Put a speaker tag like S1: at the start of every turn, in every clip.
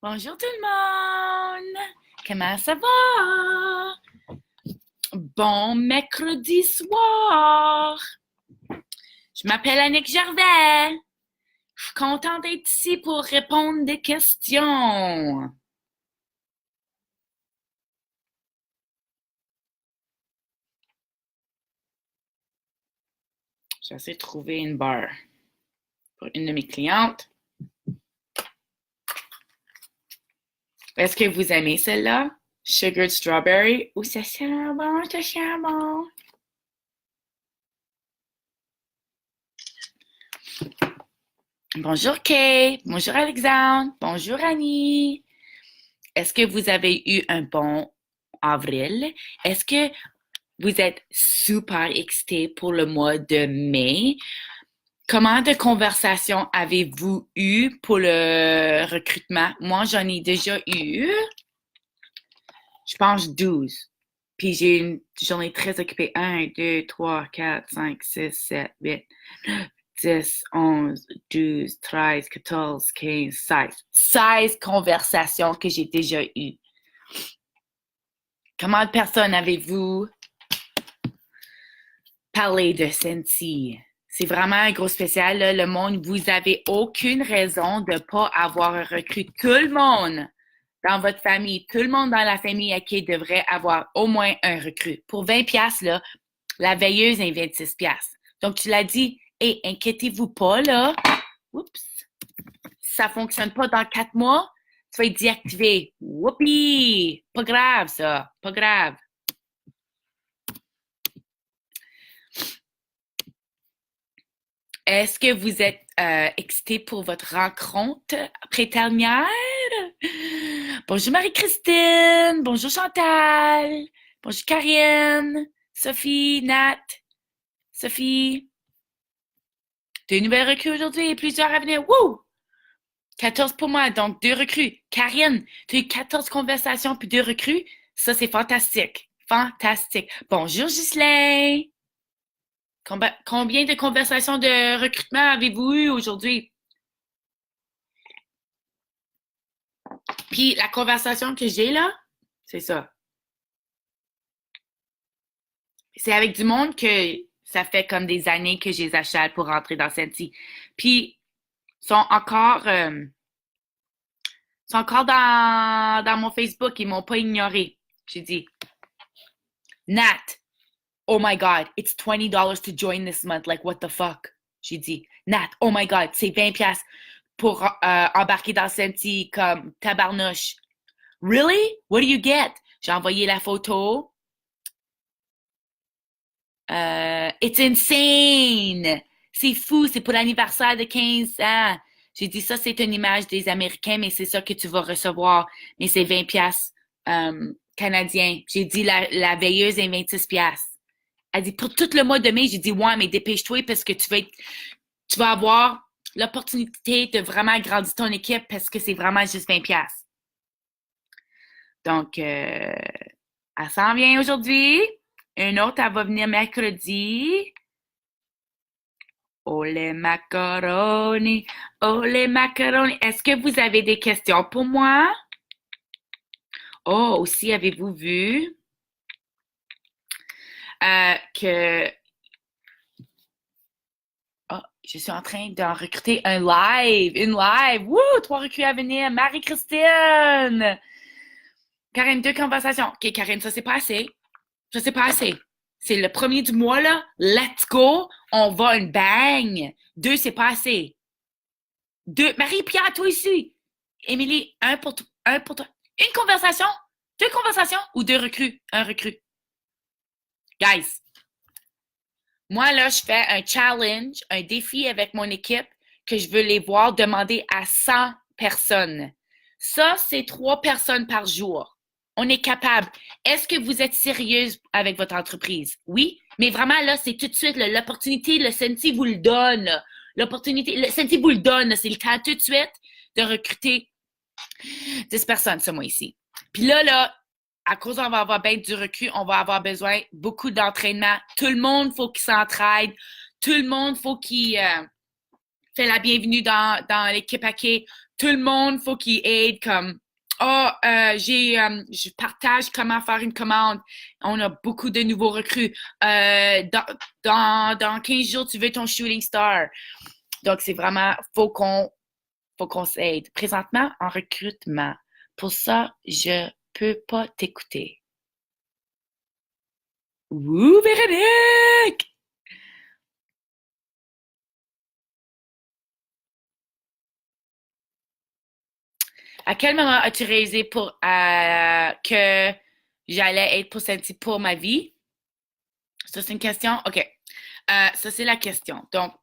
S1: Bonjour tout le monde! Comment ça va? Bon mercredi soir! Je m'appelle Annick Gervais. Je suis contente d'être ici pour répondre des questions. J'essaie de trouver une barre pour une de mes clientes. Est-ce que vous aimez celle-là? Sugared Strawberry? Ou ça sent bon, ça sent bon. Bonjour Kay, bonjour Alexandre, bonjour Annie. Est-ce que vous avez eu un bon avril? Est-ce que vous êtes super excité pour le mois de mai? Comment de conversations avez-vous eu pour le recrutement? Moi, j'en ai déjà eu, je pense 12. Puis j'ai une journée très occupée. 1, 2, 3, 4, 5, 6, 7, 8, 10, 11, 12, 13, 14, 15, 16. 16 conversations que j'ai déjà eues. Comment de personnes avez-vous parlé de Senti? C'est vraiment un gros spécial, là, le monde. Vous avez aucune raison de ne pas avoir un recrue. Tout le monde dans votre famille, tout le monde dans la famille à qui devrait avoir au moins un recrue. Pour 20 pièces là, la veilleuse est 26 pièces. Donc, tu l'as dit, hey, inquiétez-vous pas, là. Oups. Si ça fonctionne pas dans 4 mois, tu vas être déactivé. Whoopie! Pas grave, ça. Pas grave. Est-ce que vous êtes excité pour votre rencontre pré-ternière? Bonjour Marie-Christine, bonjour Chantal, bonjour Karine, Sophie, Nat, Sophie. Deux nouvelles recrues aujourd'hui et plusieurs à venir. Wouh! 14 pour moi, donc deux recrues. Karine, tu as eu 14 conversations puis deux recrues. Ça, c'est fantastique. Fantastique. Bonjour Ghislain. Combien de conversations de recrutement avez-vous eu aujourd'hui? Puis la conversation que j'ai là, c'est ça. C'est avec du monde que ça fait comme des années que je les achète pour rentrer dans Senti. Puis sont encore dans mon Facebook, ils m'ont pas ignoré. J'ai dit, Nat, oh my God, it's $20 to join this month. Like, what the fuck? J'ai dit, Nat, oh my God, c'est 20 pièces pour embarquer dans Senti comme tabarnouche. Really? What do you get? J'ai envoyé la photo. It's insane! C'est fou, c'est pour l'anniversaire de 15 ans. J'ai dit ça, c'est une image des Américains, mais c'est ça que tu vas recevoir. Mais c'est 20 piastres canadiens. J'ai dit la veilleuse est 26 piastres. Elle dit pour tout le mois de mai, j'ai dit ouais, mais dépêche-toi parce que tu vas avoir l'opportunité de vraiment agrandir ton équipe parce que c'est vraiment juste 20 piastres. Donc, elle s'en vient aujourd'hui. Une autre, elle va venir mercredi. Oh les macaronis, oh les macaronis. Est-ce que vous avez des questions pour moi? Oh, aussi, avez-vous vu que oh, je suis en train d'en recruter une live. Wouh, 3 recrues à venir. Marie-Christine. Karine, 2 conversations. OK, Karine, ça c'est pas assez. Ça c'est pas assez. C'est le premier du mois, là. Let's go. On va une bang. 2, c'est pas assez. 2. Marie-Pierre, toi ici. Émilie, un pour toi. Une conversation, 2 conversations ou 2 recrues, un recrue. Guys, moi là, je fais un challenge, un défi avec mon équipe que je veux les voir demander à 100 personnes. Ça, c'est 3 personnes par jour. On est capable. Est-ce que vous êtes sérieuse avec votre entreprise? Oui, mais vraiment là, c'est tout de suite l'opportunité, le Senti vous le donne. L'opportunité, le Senti vous le donne. C'est le temps tout de suite de recruter 10 personnes, ce mois-ci. Puis là, à cause on va avoir bien du recul, on va avoir besoin beaucoup d'entraînement. Tout le monde, faut qu'il s'entraide. Tout le monde, faut qu'il fait la bienvenue dans l'équipe hockey. tout le monde, faut qu'il aide comme je partage comment faire une commande. On a beaucoup de nouveaux recrues. Dans 15 jours, tu veux ton shooting star. Donc, c'est vraiment, faut qu'on s'aide. Présentement, en recrutement. Pour ça, je peux pas t'écouter. Wouh, Véronique! À quel moment as-tu réalisé que j'allais être pressentie pour ma vie? Ça, c'est une question? OK. Ça, c'est la question. Donc,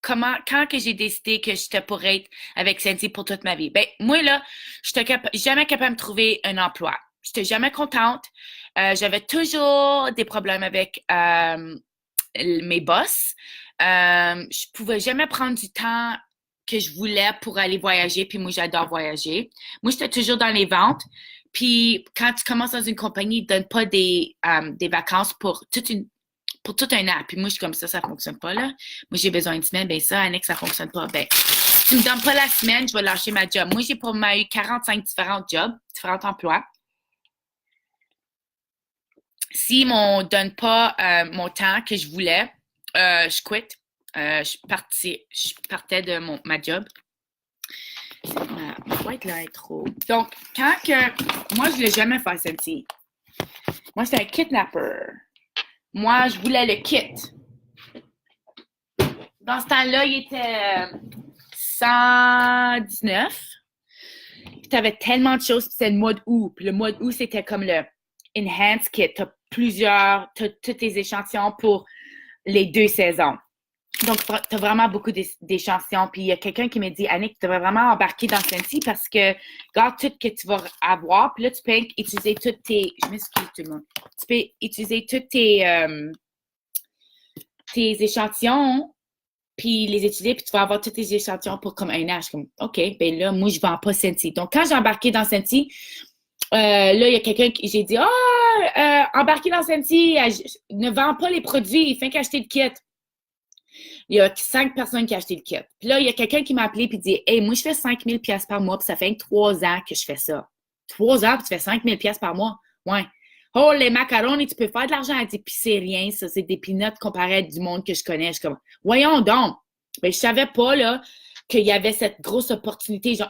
S1: quand que j'ai décidé que j'étais pour être avec Cindy pour toute ma vie? Ben, moi, là, j'étais jamais capable de trouver un emploi. J'étais jamais contente. J'avais toujours des problèmes avec mes boss. Je pouvais jamais prendre du temps que je voulais pour aller voyager. Puis moi, j'adore voyager. Moi, j'étais toujours dans les ventes. Puis quand tu commences dans une compagnie, ils ne donnent pas des vacances pour tout un an. Puis moi, je suis comme ça fonctionne pas, là. Moi, j'ai besoin d'une semaine. Ben ça, Annick, ça fonctionne pas. Ben, si tu me donnes pas la semaine, je vais lâcher ma job. Moi, j'ai pour moi eu 45 différents jobs, différents emplois. S'ils ne me donnent pas mon temps que je voulais, je quitte. Je partais de ma job. Ma boîte là est trop. Donc, moi, je ne l'ai jamais fait, celle-ci. Moi, c'est un kidnapper. Moi, je voulais le kit. Dans ce temps-là, il était 119. Tu avais tellement de choses, puis c'était le mois d'août. Puis le mois d'août, c'était comme le Enhanced Kit. Tu as tous tes échantillons pour les 2 saisons. Donc, tu as vraiment beaucoup d'échantillons. Puis il y a quelqu'un qui m'a dit, Annick, tu devrais vraiment embarquer dans celle-ci parce que regarde tout que tu vas avoir. Puis là, tu peux utiliser toutes tes. Je m'excuse tout le monde. Tu peux utiliser tous tes échantillons, puis les étudier, puis tu vas avoir tous tes échantillons pour comme un an. Je suis comme, OK, ben là, moi, je ne vends pas Senti. Donc, quand j'ai embarqué dans Senti, là, il y a quelqu'un qui, j'ai dit, embarquer dans Senti, ne vends pas les produits, fais qu'acheter le kit. Il y a 5 personnes qui ont acheté le kit. Puis là, il y a quelqu'un qui m'a appelé et dit, hey, moi, je fais 5 000 $ par mois, puis ça fait 3 ans que je fais ça. 3 ans, puis tu fais 5 000 $ par mois? Ouais. Oh, les macarons, tu peux faire de l'argent. Elle dit, puis c'est rien, ça, c'est des peanuts comparé à du monde que je connais. Je suis comme, voyons donc. Mais je savais pas, là, qu'il y avait cette grosse opportunité. Genre,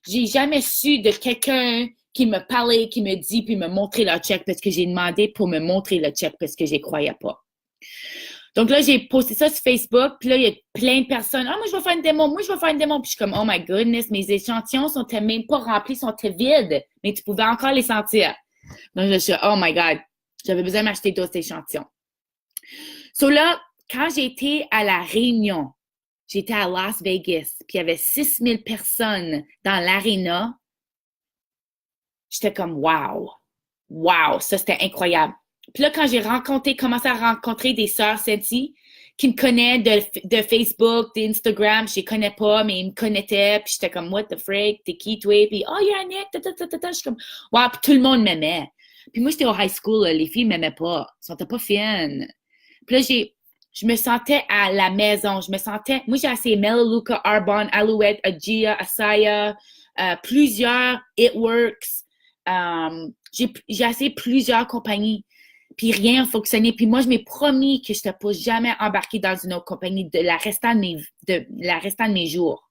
S1: j'ai jamais su de quelqu'un qui me parlait, qui me dit, puis me montrer le check parce que j'ai demandé pour me montrer le check parce que j'y croyais pas. Donc là, j'ai posté ça sur Facebook, puis là, il y a plein de personnes. Ah, moi, je vais faire une démo, moi, je vais faire une démo. Puis je suis comme, oh my goodness, mes échantillons sont même pas remplis, sont vides, mais tu pouvais encore les sentir. Donc, je suis, oh my God, j'avais besoin de m'acheter d'autres échantillons. So là, quand j'étais à La Réunion, j'étais à Las Vegas, puis il y avait 6 000 personnes dans l'aréna. J'étais comme, wow, ça, c'était incroyable. Puis là, quand j'ai commencé à rencontrer des sœurs Senti qui me connaissent de Facebook, d'Instagram, je les connais pas, mais ils me connaissaient, puis j'étais comme, what the freak, t'es qui, toi? Puis, oh, Yannick, je suis comme, wow, puis tout le monde m'aimait. Puis moi, j'étais au high school, là, les filles m'aimaient pas, elles sont pas fines. Puis là, je me sentais à la maison, moi, j'ai essayé Melaleuca, Arbonne, Alouette, Agia, Asaya, plusieurs, It Works, j'ai essayé plusieurs compagnies. Puis rien n'a fonctionné. Puis moi, je m'ai promis que je ne pas jamais embarquer dans une autre compagnie de la restant de mes jours.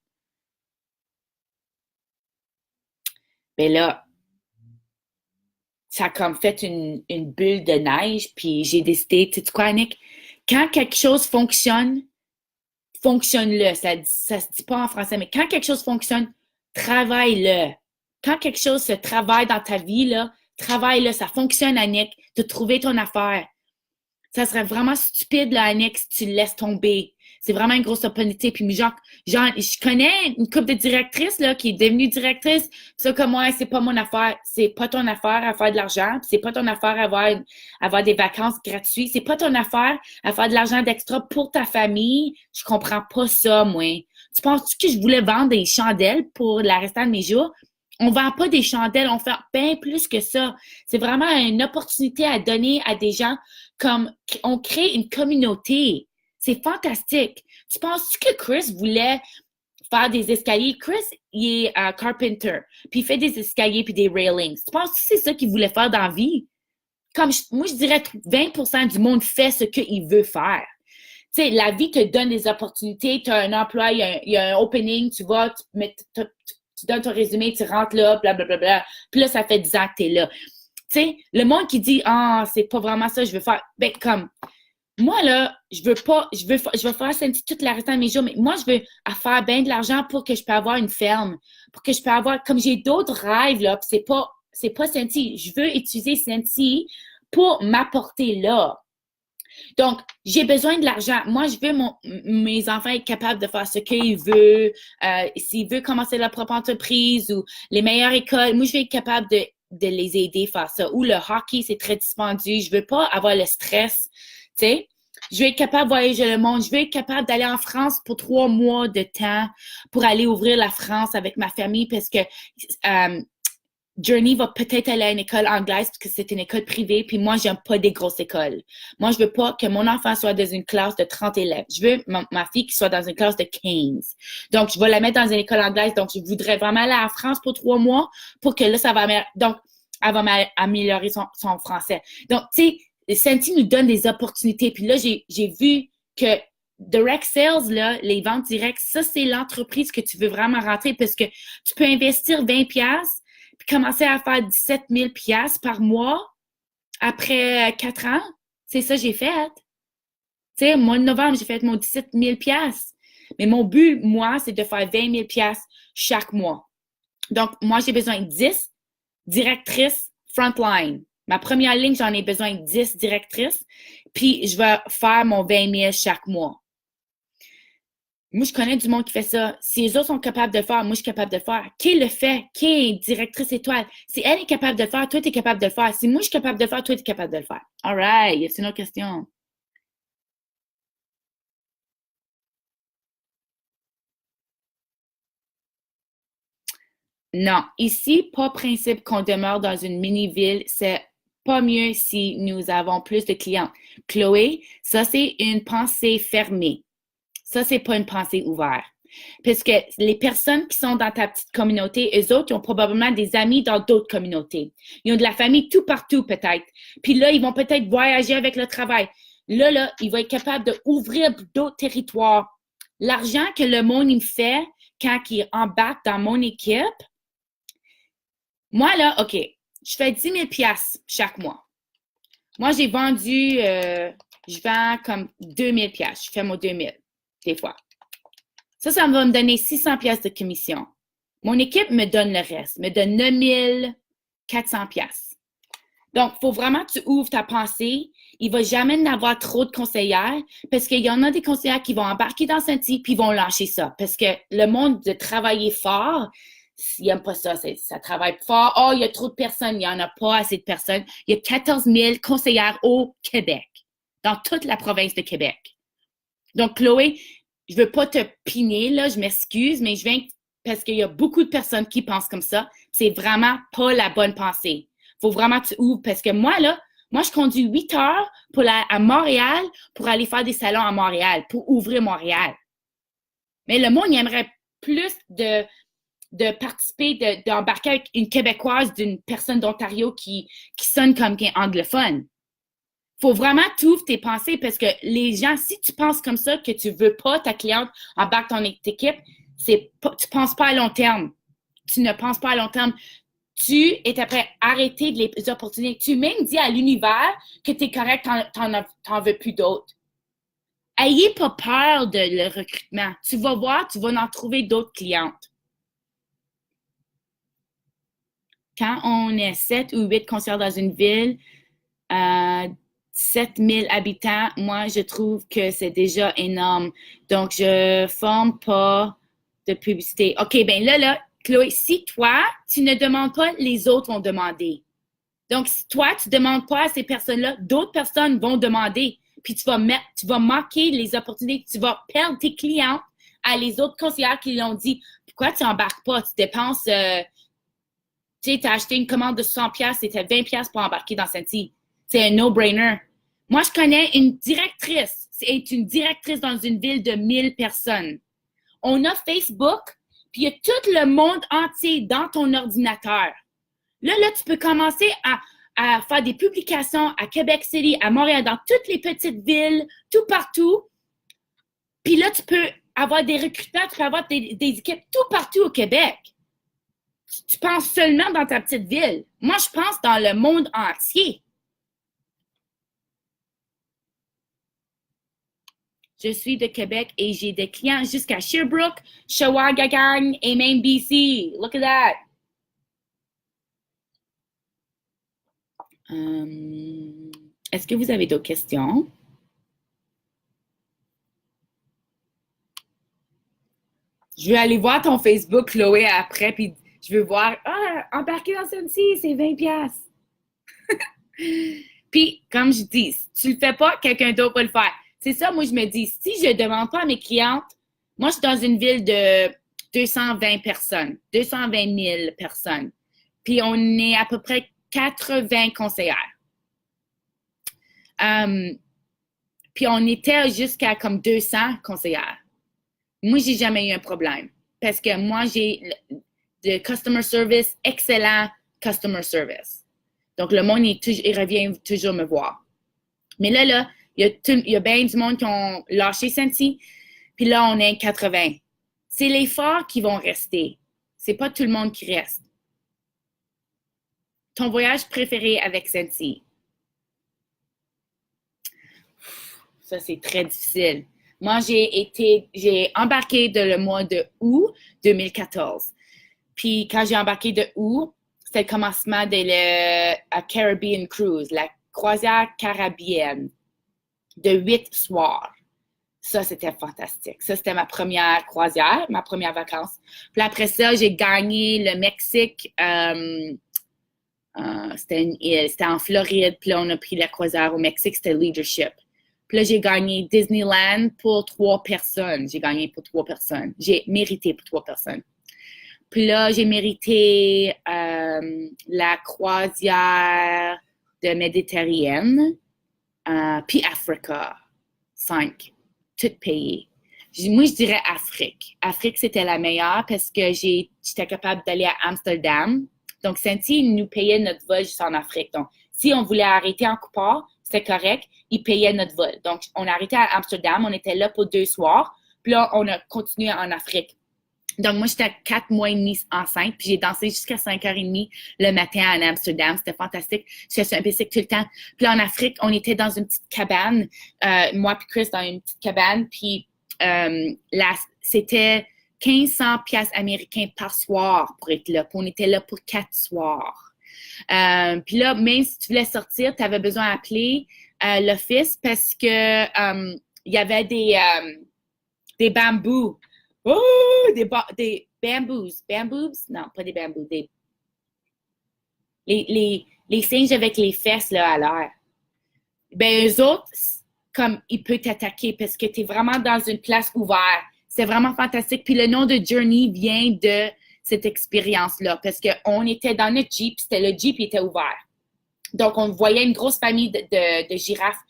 S1: Mais là, ça a comme fait une bulle de neige. Puis j'ai décidé, tu sais quoi, Annick? Quand quelque chose fonctionne, fonctionne-le. Ça se dit pas en français, mais quand quelque chose fonctionne, travaille-le. Quand quelque chose se travaille dans ta vie, là, travaille-le, ça fonctionne, Annick, de trouver ton affaire. Ça serait vraiment stupide, là, Annick, si tu le laisses tomber. C'est vraiment une grosse opportunité. Puis, genre, je connais une couple de directrices, là, qui est devenue directrice. Ça, comme moi, c'est pas mon affaire. C'est pas ton affaire à faire de l'argent. C'est pas ton affaire à avoir des vacances gratuites. C'est pas ton affaire à faire de l'argent d'extra pour ta famille. Je comprends pas ça, moi. Tu penses-tu que je voulais vendre des chandelles pour la restant de mes jours? On vend pas des chandelles, on fait bien plus que ça. C'est vraiment une opportunité à donner à des gens comme on crée une communauté. C'est fantastique. Tu penses-tu que Chris voulait faire des escaliers. Chris, il est carpenter, puis il fait des escaliers puis des railings. Tu penses que c'est ça qu'il voulait faire dans la vie? Comme moi, je dirais 20% du monde fait ce qu'il veut faire. Tu sais, la vie te donne des opportunités. Tu as un emploi, il y a un opening, tu vas, tu donnes ton résumé, tu rentres là, blablabla. Bla, bla, bla. Puis là, ça fait 10 ans que tu es là. Tu sais, le monde qui dit « Ah, c'est pas vraiment ça, je veux faire. » Ben, comme, moi, là, je veux faire Senti toute la restant de mes jours, mais moi, je veux faire bien de l'argent pour que je puisse avoir une ferme, pour que je puisse avoir, comme j'ai d'autres rêves, là, puis c'est pas Senti. Je veux utiliser Senti pour m'apporter là. Donc, j'ai besoin de l'argent. Moi, je veux mes enfants être capables de faire ce qu'ils veulent. S'ils veulent commencer leur propre entreprise ou les meilleures écoles, moi, je veux être capable de les aider à faire ça. Ou le hockey, c'est très dispendieux. Je veux pas avoir le stress, tu sais. Je veux être capable de voyager le monde. Je veux être capable d'aller en France pour 3 mois de temps pour aller ouvrir la France avec ma famille parce que Journey va peut-être aller à une école anglaise parce que c'est une école privée, puis moi, j'aime pas des grosses écoles. Moi, je veux pas que mon enfant soit dans une classe de 30 élèves. Je veux ma fille qui soit dans une classe de 15. Donc, je vais la mettre dans une école anglaise. Donc, je voudrais vraiment aller en France pour 3 mois pour que là, donc, elle va améliorer son français. Donc, tu sais, Senti nous donne des opportunités. Puis là, j'ai vu que direct sales, là, les ventes directes, ça, c'est l'entreprise que tu veux vraiment rentrer parce que tu peux investir 20$ puis commencer à faire 17 000 $ par mois après 4 ans. C'est ça que j'ai fait. Tu sais, au mois de novembre, j'ai fait mon 17 000 $. Mais mon but, moi, c'est de faire 20 000 $ chaque mois. Donc, moi, j'ai besoin de 10 directrices frontline. Ma première ligne, j'en ai besoin de 10 directrices. Puis, je vais faire mon 20 000 chaque mois. Moi, je connais du monde qui fait ça. Si les autres sont capables de le faire, moi, je suis capable de le faire. Qui le fait? Qui est directrice étoile? Si elle est capable de le faire, toi, tu es capable de le faire. Si moi, je suis capable de le faire, toi, tu es capable de le faire. All right. Y a-t-il une autre question? Non. Ici, pas principe qu'on demeure dans une mini-ville. C'est pas mieux si nous avons plus de clients. Chloé, ça, c'est une pensée fermée. Ça, c'est pas une pensée ouverte. Parce que les personnes qui sont dans ta petite communauté, eux autres, ils ont probablement des amis dans d'autres communautés. Ils ont de la famille tout partout, peut-être. Puis là, ils vont peut-être voyager avec le travail. Là, ils vont être capables d'ouvrir d'autres territoires. L'argent que le monde il me fait quand il embarque dans mon équipe, moi, là, OK, je fais 10 000 $ chaque mois. Moi, j'ai vendu, je vends comme 2 000 $. Je fais mon 2 000 des fois. Ça va me donner 600 $ de commission. Mon équipe me donne le reste, me donne 9 400 $. Donc, il faut vraiment que tu ouvres ta pensée. Il ne va jamais y avoir trop de conseillères parce qu'il y en a des conseillères qui vont embarquer dans Senti puis ils vont lâcher ça. Parce que le monde de travailler fort, ils n'aiment pas ça. Ça travaille fort. Oh, il y a trop de personnes. Il n'y en a pas assez de personnes. Il y a 14 000 conseillères au Québec, dans toute la province de Québec. Donc, Chloé, je veux pas te piner, là, je m'excuse, mais je viens parce qu'il y a beaucoup de personnes qui pensent comme ça. C'est vraiment pas la bonne pensée. Faut vraiment que tu ouvres parce que moi, là, je conduis 8 heures pour aller à Montréal pour aller faire des salons à Montréal, pour ouvrir Montréal. Mais le monde, il aimerait plus de participer, d'embarquer avec une Québécoise d'une personne d'Ontario qui sonne comme un anglophone. Faut vraiment t'ouvrir tes pensées parce que les gens, si tu penses comme ça, que tu veux pas ta cliente embarque ton équipe, tu penses pas à long terme. Tu ne penses pas à long terme. Tu es après arrêter de les opportunités. Tu même dis à l'univers que tu es correct, t'en veux plus d'autres. Ayez pas peur de le recrutement. Tu vas voir, tu vas en trouver d'autres clientes. Quand on est 7 ou 8 conseillers dans une ville, 7 000 habitants, moi, je trouve que c'est déjà énorme. Donc, je forme pas de publicité. OK, ben là, Chloé, si toi, tu ne demandes pas, les autres vont demander. Donc, si toi, tu ne demandes pas à ces personnes-là, d'autres personnes vont demander. Puis, tu vas manquer les opportunités. Tu vas perdre tes clients à les autres conseillères qui l'ont dit. Pourquoi tu n'embarques pas? Tu dépenses, tu sais, tu as acheté une commande de 100 $, c'était 20 $ pour embarquer dans Senti. C'est un no-brainer. Moi, je connais une directrice. C'est une directrice dans une ville de 1000 personnes. On a Facebook, puis il y a tout le monde entier dans ton ordinateur. Là, tu peux commencer à faire des publications à Québec City, à Montréal, dans toutes les petites villes, tout partout. Puis là, tu peux avoir des recrutements, tu peux avoir des équipes tout partout au Québec. Tu penses seulement dans ta petite ville. Moi, je pense dans le monde entier. Je suis de Québec et j'ai des clients jusqu'à Sherbrooke, Shawagagang et même BC. Look at that. Est-ce que vous avez d'autres questions? Je vais aller voir ton Facebook, Chloé, après, puis je veux voir, embarquer dans Sensi, c'est 20$. Puis, comme je dis, si tu le fais pas, quelqu'un d'autre va le faire. C'est ça, moi, je me dis, si je demande pas à mes clientes, moi, je suis dans une ville de 220 personnes, 220 000 personnes. Puis, on est à peu près 80 conseillères. Puis, on était jusqu'à comme 200 conseillères. Moi, j'ai jamais eu un problème parce que moi, j'ai de customer service, excellent customer service. Donc, le monde, il revient toujours me voir. Mais là, il y a bien du monde qui ont lâché Sensi, puis là, on est 80. C'est les forts qui vont rester. C'est pas tout le monde qui reste. Ton voyage préféré avec Sensi? Ça, c'est très difficile. Moi, j'ai embarqué le mois de août 2014. Puis quand j'ai embarqué de août, c'était le commencement de la Caribbean Cruise, la croisière caribéenne de 8 soirs. Ça, c'était fantastique. Ça, c'était ma première croisière, ma première vacance. Puis après ça, j'ai gagné le Mexique. C'était une île, c'était en Floride. Puis là, on a pris la croisière au Mexique, c'était Leadership. Puis là, j'ai gagné Disneyland pour 3 personnes. J'ai gagné pour 3 personnes. J'ai mérité pour 3 personnes. Puis là, j'ai mérité la croisière de Méditerranée, puis Africa, 5, tout payé. Moi, je dirais Afrique. Afrique, c'était la meilleure parce que j'étais capable d'aller à Amsterdam. Donc, Sensi nous payait notre vol juste en Afrique. Donc, si on voulait arrêter en Coupard, c'était correct, ils payaient notre vol. Donc, on a arrêté à Amsterdam, on était là pour 2 soirs, puis là, on a continué en Afrique. Donc, moi, j'étais 4 mois et demi enceinte, puis j'ai dansé jusqu'à 5h30 le matin à Amsterdam. C'était fantastique. J'étais sur un bicycle tout le temps. Puis là, en Afrique, on était dans une petite cabane, moi puis Chris dans une petite cabane, puis là, c'était 1500 piastres américains par soir pour être là. Puis on était là pour 4 soirs. Puis là, même si tu voulais sortir, tu avais besoin d'appeler l'office parce que il y avait des bambous. Oh, des bamboos. Bamboos? Non, pas des bambous. Les singes avec les fesses là, à l'air. Ben, eux autres, comme ils peuvent t'attaquer parce que tu es vraiment dans une place ouverte. C'est vraiment fantastique. Puis le nom de Journey vient de cette expérience-là parce qu'on était dans notre Jeep, le Jeep était ouvert. Donc, on voyait une grosse famille de girafes.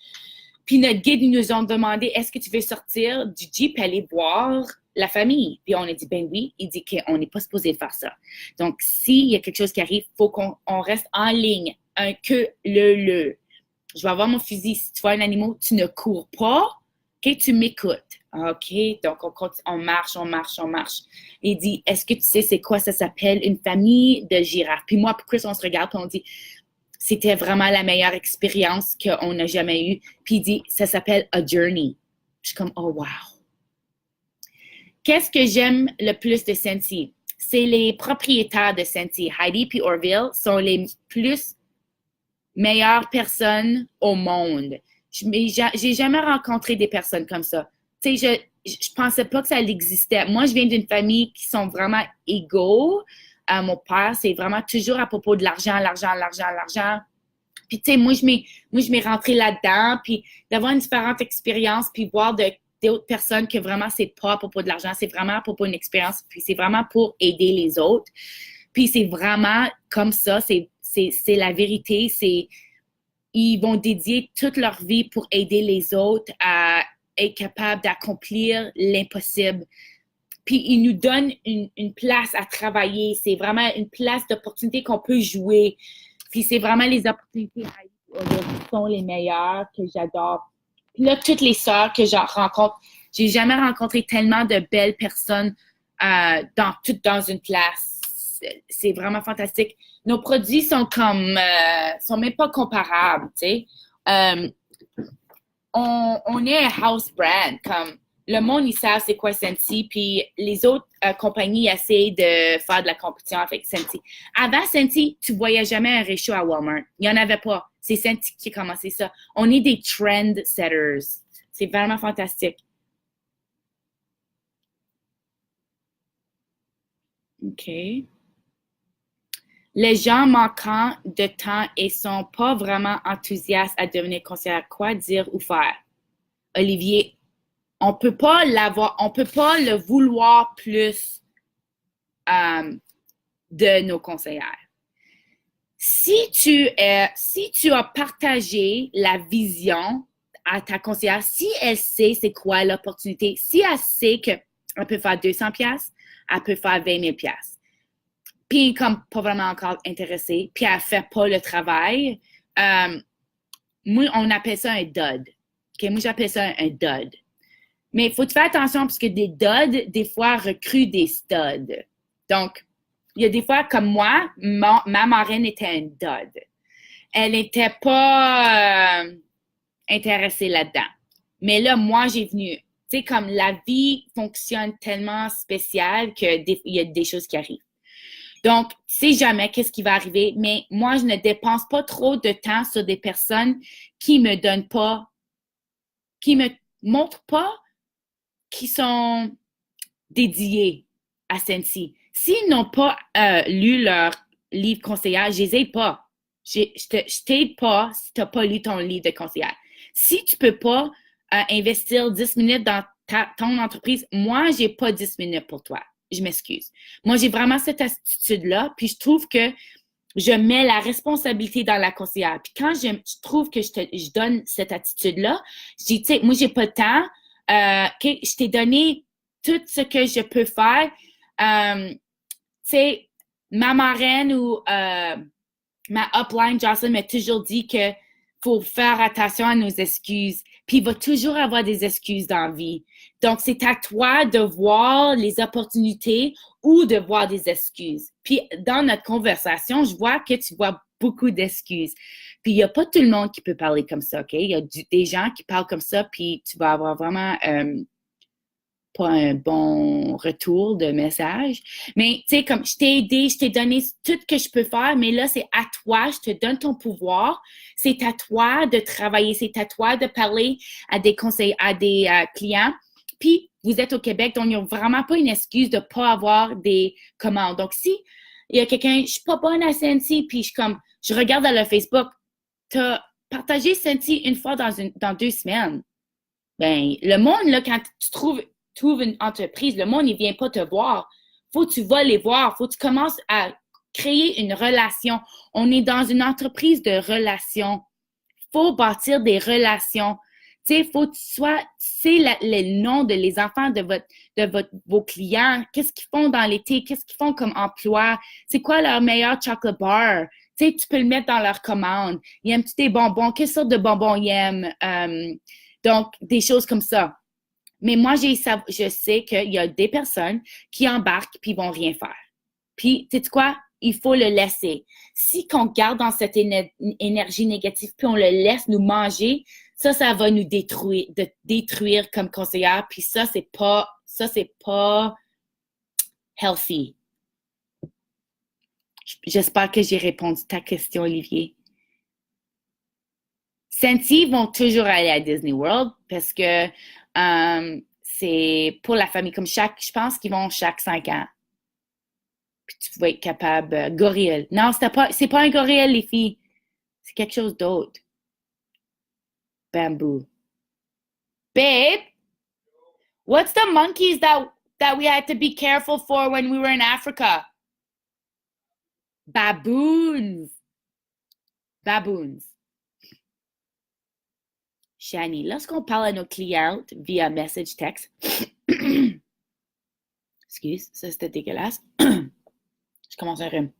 S1: Puis notre guide nous a demandé, est-ce que tu veux sortir du Jeep et aller voir la famille? Puis on a dit, ben oui. Il dit qu'on n'est pas supposé faire ça. Donc, s'il y a quelque chose qui arrive, il faut qu'on reste en ligne. Un que le. Je vais avoir mon fusil. Si tu vois un animal, tu ne cours pas. OK, tu m'écoutes. OK, donc on marche. Il dit, est-ce que tu sais c'est quoi ça s'appelle? Une famille de girafes. Puis moi, puis Chris, on se regarde puis on dit, c'était vraiment la meilleure expérience qu'on n'a jamais eue. Puis il dit, ça s'appelle A Journey. Je suis comme, oh wow. Qu'est-ce que j'aime le plus de Sensi? C'est les propriétaires de Sensi. Heidi et Orville sont les plus meilleures personnes au monde. J'ai jamais rencontré des personnes comme ça. Tu sais, je pensais pas que ça existait. Moi, je viens d'une famille qui sont vraiment égaux. Mon père, c'est vraiment toujours à propos de l'argent. Puis, tu sais, moi, je m'ai rentrée là-dedans, puis d'avoir une différente expérience, puis voir d'autres personnes que vraiment, c'est pas à propos de l'argent, c'est vraiment à propos d'une expérience, puis c'est vraiment pour aider les autres. Puis, c'est vraiment comme ça, c'est la vérité, ils vont dédier toute leur vie pour aider les autres à être capables d'accomplir l'impossible. Puis ils nous donnent une place à travailler. C'est vraiment une place d'opportunité qu'on peut jouer. Puis c'est vraiment les opportunités qui sont les meilleures, que j'adore. Puis là, toutes les sœurs que je rencontre, j'ai jamais rencontré tellement de belles personnes toutes dans une place. C'est vraiment fantastique. Nos produits sont sont même pas comparables, tu sais. On est un house brand, comme le monde, ils savent c'est quoi Scentsy, puis les autres compagnies essayent de faire de la compétition avec Scentsy. Avant Scentsy, tu voyais jamais un ratio à Walmart. Il n'y en avait pas. C'est Scentsy qui a commencé ça. On est des trend setters. C'est vraiment fantastique. OK. Les gens manquant de temps et sont pas vraiment enthousiastes à devenir conseillère. Quoi dire ou faire? Olivier, on peut pas l'avoir, on peut pas le vouloir plus de nos conseillères. Si tu as partagé la vision à ta conseillère, si elle sait c'est quoi l'opportunité, si elle sait qu'elle peut faire 200 pièces, elle peut faire 20 000 pièces. Puis comme pas vraiment encore intéressée, puis elle fait pas le travail, moi, on appelle ça un dud. Okay? Moi, j'appelle ça un dud. Mais il faut te faire attention parce que des duds, des fois, recrutent des studs. Donc, il y a des fois, comme moi, ma marraine était un dud. Elle n'était pas intéressée là-dedans. Mais là, moi, j'ai venu. Tu sais, comme la vie fonctionne tellement spécial qu'il y a des choses qui arrivent. Donc, tu sais jamais qu'est-ce qui va arriver, mais moi, je ne dépense pas trop de temps sur des personnes qui me donnent pas, qui me montrent pas qui sont dédiés à Scentsy. S'ils n'ont pas lu leur livre conseillère, je les aide pas. Je t'aide pas si tu n'as pas lu ton livre de conseillère. Si tu peux pas investir 10 minutes dans ton entreprise, moi, j'ai pas 10 minutes pour toi. Je m'excuse. Moi, j'ai vraiment cette attitude-là, puis je trouve que je mets la responsabilité dans la conseillère. Puis quand je trouve que je donne cette attitude-là, je dis, tu sais, moi, j'ai pas de temps. Okay, je t'ai donné tout ce que je peux faire. Tu sais, ma marraine ou ma upline, Jocelyn, m'a toujours dit que faut faire attention à nos excuses. Puis il va toujours avoir des excuses dans la vie. Donc, c'est à toi de voir les opportunités ou de voir des excuses. Puis dans notre conversation, je vois que tu vois beaucoup d'excuses. Puis il n'y a pas tout le monde qui peut parler comme ça, OK? Il y a des gens qui parlent comme ça, puis tu vas avoir vraiment pas un bon retour de message. Mais tu sais, comme je t'ai aidé, je t'ai donné tout ce que je peux faire, mais là, c'est à toi, je te donne ton pouvoir. C'est à toi de travailler, c'est à toi de parler à des conseils, à des clients. Puis, vous êtes au Québec, donc il n'y a vraiment pas une excuse de ne pas avoir des commandes. Donc, si il y a quelqu'un, je suis pas bonne à Scentsy, puis je regarde dans le Facebook, tu as partagé Scentsy une fois dans 2 semaines. Ben, le monde, là, quand tu trouves une entreprise, le monde, il vient pas te voir. Faut que tu vas les voir. Faut que tu commences à créer une relation. On est dans une entreprise de relations. Faut bâtir des relations. Tu sais, faut que tu sois, tu sais, les noms de les enfants vos clients. Qu'est-ce qu'ils font dans l'été? Qu'est-ce qu'ils font comme emploi? C'est quoi leur meilleur chocolate bar? Tu sais, tu peux le mettre dans leur commande. Ils aiment-tu des bonbons? Quelle sorte de bonbons ils aiment? Donc, des choses comme ça. Mais moi, je sais qu'il y a des personnes qui embarquent puis vont rien faire. Puis, tu sais quoi? Il faut le laisser. Si qu'on garde dans cette énergie négative puis on le laisse nous manger, ça va nous détruire comme conseillère. Puis ça, c'est pas healthy. J'espère que j'ai répondu à ta question, Olivier. Scentsy vont toujours aller à Disney World parce que c'est pour la famille. Je pense qu'ils vont chaque 5 ans. Puis tu vas être capable. Gorille. Non, c'est pas un gorille, les filles. C'est quelque chose d'autre. Bamboo. Babe, what's the monkeys that we had to be careful for when we were in Africa? Baboons. Baboons. Shani, lorsqu'on parle à nos clientes via message text, Excuse, ça c'était dégueulasse. Je commence un rhume.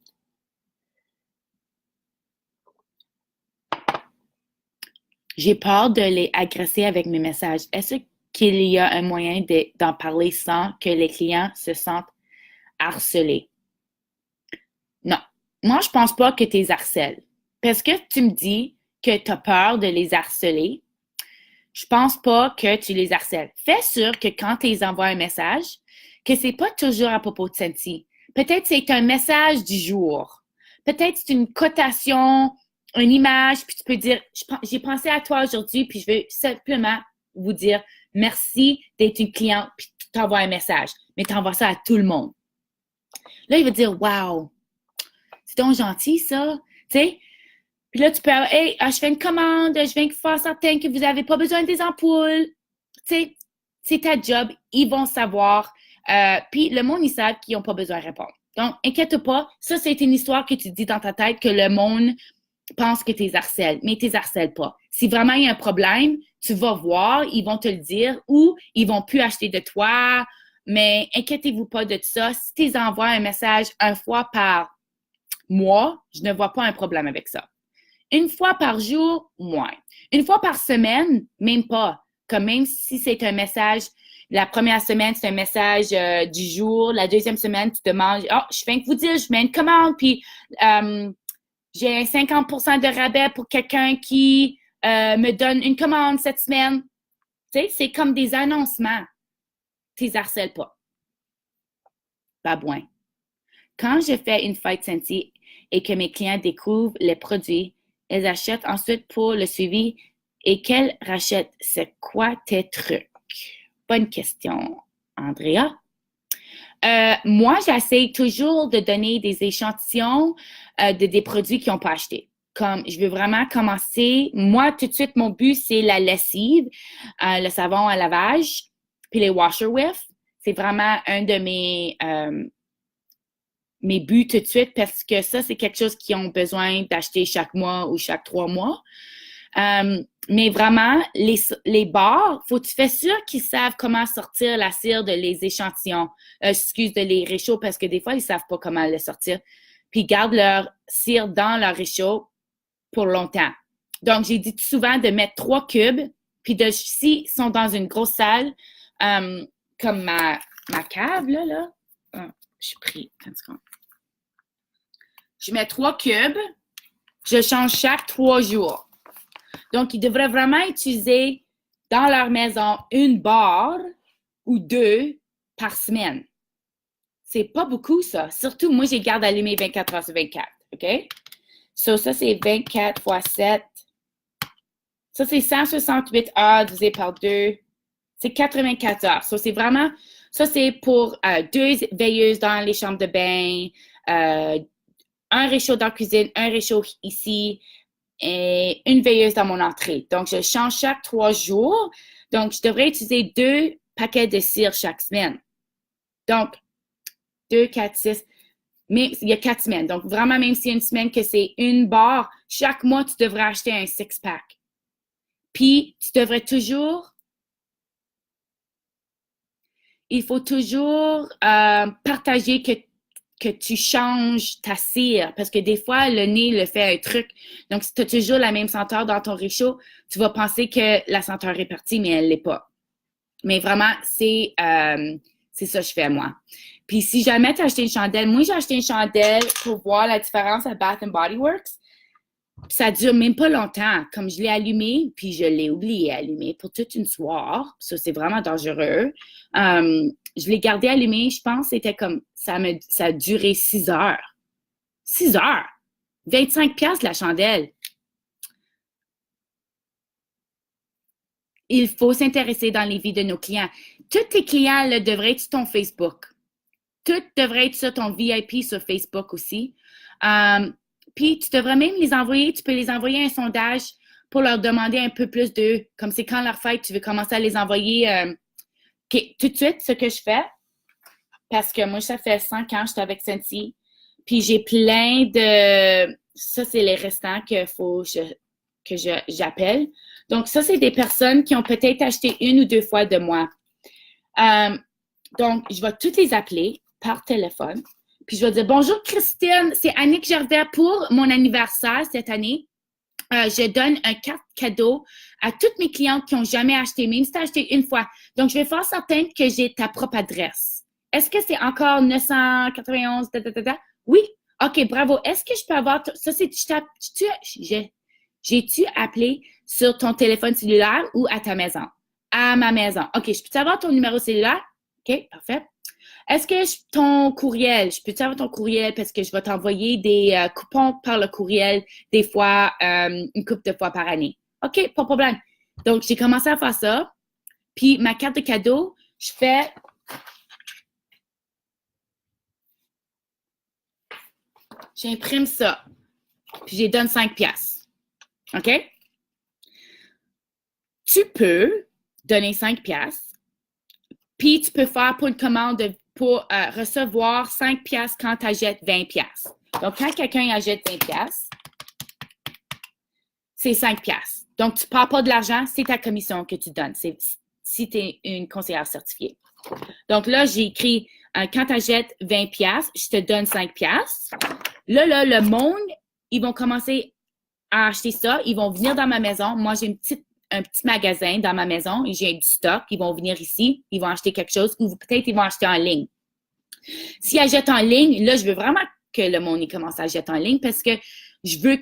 S1: J'ai peur de les agresser avec mes messages. Est-ce qu'il y a un moyen d'en parler sans que les clients se sentent harcelés? Non. Moi, je pense pas que tu les harcèles. Parce que tu me dis que tu as peur de les harceler, je pense pas que tu les harcèles. Fais sûr que quand tu les envoies un message, que c'est pas toujours à propos de Scentsy. Peut-être c'est un message du jour. Peut-être c'est une cotation, une image, puis tu peux dire, j'ai pensé à toi aujourd'hui, puis je veux simplement vous dire merci d'être une cliente, puis tu t'envoies un message. Mais tu envoies ça à tout le monde. Là, il va dire, wow, c'est donc gentil ça, tu sais. Puis là, tu peux, hey, je fais une commande, je viens faire certain que vous n'avez pas besoin des ampoules. Tu sais, c'est ta job, ils vont savoir. Puis le monde, ils savent qu'ils n'ont pas besoin de répondre. Donc, inquiète pas, ça, c'est une histoire que tu dis dans ta tête que le monde pense que tu les harcèles, mais tu les harcèles pas. Si vraiment il y a un problème, tu vas voir, ils vont te le dire ou ils vont plus acheter de toi. Mais inquiétez-vous pas de ça. Si tu les envoies un message une fois par mois, je ne vois pas un problème avec ça. Une fois par jour, moins. Une fois par semaine, même pas. Comme même si c'est un message, la première semaine, c'est un message du jour. La deuxième semaine, tu demandes, oh, je viens de vous dire, je mets une commande, puis j'ai 50% de rabais pour quelqu'un qui me donne une commande cette semaine. Tu sais, c'est comme des annoncements. Tu les harcèles pas. Babouin. Quand je fais une fête Scentsy et que mes clients découvrent les produits, ils achètent ensuite pour le suivi et qu'elles rachètent. C'est quoi tes trucs? Bonne question, Andrea. Moi, j'essaie toujours de donner des échantillons de des produits qu'ils n'ont pas achetés. Comme je veux vraiment commencer, moi, tout de suite, mon but, c'est la lessive, le savon à lavage, puis les washer with. C'est vraiment un de mes buts tout de suite parce que ça, c'est quelque chose qu'ils ont besoin d'acheter chaque mois ou chaque 3 mois. Mais vraiment, les bars, faut que tu fasses sûr qu'ils savent comment sortir la cire de les échantillons. De les réchauds parce que des fois, ils savent pas comment le sortir. Puis ils gardent leur cire dans leur réchaud pour longtemps. Donc, j'ai dit souvent de mettre 3 cubes, puis s'ils sont dans une grosse salle, comme ma cave, là. Je suis pris. Je mets 3 cubes. Je change chaque 3 jours. Donc, ils devraient vraiment utiliser dans leur maison une barre ou 2 par semaine. C'est pas beaucoup, ça. Surtout, moi, je les garde allumés 24 heures sur 24. OK? So, ça, c'est 24 fois 7. Ça, c'est 168 heures divisé par 2. C'est 84 heures. So, c'est vraiment... Ça, c'est pour 2 veilleuses dans les chambres de bain, un réchaud dans la cuisine, un réchaud ici et une veilleuse dans mon entrée. Donc, je change chaque 3 jours. Donc, je devrais utiliser 2 paquets de cire chaque semaine. Donc, 2, 4, 6. Mais il y a 4 semaines. Donc, vraiment, même s'il y a une semaine que c'est une barre, chaque mois, tu devrais acheter un 6-pack. Puis, tu devrais toujours... Il faut toujours partager que tu changes ta cire parce que des fois, le nez le fait un truc. Donc, si tu as toujours la même senteur dans ton réchaud, tu vas penser que la senteur est partie, mais elle ne l'est pas. Mais vraiment, c'est ça que je fais, moi. Puis, si jamais tu as acheté une chandelle, moi, j'ai acheté une chandelle pour voir la différence à Bath Body Works. Puis ça dure même pas longtemps. Comme je l'ai allumé, puis je l'ai oublié allumé pour toute une soirée. Ça, c'est vraiment dangereux. Je l'ai gardé allumé, je pense, c'était comme, ça a duré 6 heures. 6 heures! 25$ la chandelle. Il faut s'intéresser dans les vies de nos clients. Tous tes clients là, devraient être sur ton Facebook. Tout devrait être sur ton VIP sur Facebook aussi. Puis, tu devrais même les envoyer, tu peux les envoyer un sondage pour leur demander un peu plus d'eux. Comme c'est quand leur fête, tu veux commencer à les envoyer tout de suite, ce que je fais. Parce que moi, ça fait 5 ans que je suis avec Scentsy. Puis, j'ai plein de... Ça, c'est les restants qu'il faut que j'appelle. Donc, ça, c'est des personnes qui ont peut-être acheté 1 ou 2 fois de moi. Donc, je vais toutes les appeler par téléphone. Puis je vais dire, bonjour Christine, c'est Annick Gervais pour mon anniversaire cette année. Je donne un carte cadeau à toutes mes clientes qui n'ont jamais acheté, même si tu as acheté une fois. Donc, je vais faire certaine que j'ai ta propre adresse. Est-ce que c'est encore 991? Oui. OK, bravo. Est-ce que je peux avoir... Ça, c'est... J'ai-tu appelé sur ton téléphone cellulaire ou à ta maison? À ma maison. OK, je peux avoir ton numéro cellulaire? OK, parfait. Est-ce que ton courriel, je peux-tu avoir ton courriel parce que je vais t'envoyer des coupons par le courriel des fois, une couple de fois par année. OK, pas de problème. Donc, j'ai commencé à faire ça. Puis, ma carte de cadeau, j'imprime ça. Puis, je donne 5 piastres. OK? Tu peux donner 5 piastres. Puis, tu peux faire pour une commande pour recevoir 5 piastres quand tu achètes 20 piastres. Donc, quand quelqu'un achète 20 piastres, c'est 5 piastres. Donc, tu ne pars pas de l'argent, c'est ta commission que tu donnes. Si tu es une conseillère certifiée. Donc, là, j'ai écrit, quand tu achètes 20 piastres, je te donne 5 piastres. Là, le monde, ils vont commencer à acheter ça. Ils vont venir dans ma maison. Moi, j'ai un petit magasin dans ma maison et j'ai du stock. Ils vont venir ici, ils vont acheter quelque chose ou peut-être ils vont acheter en ligne. S'ils achètent en ligne, là, je veux vraiment que le monde commence à acheter en ligne parce que je veux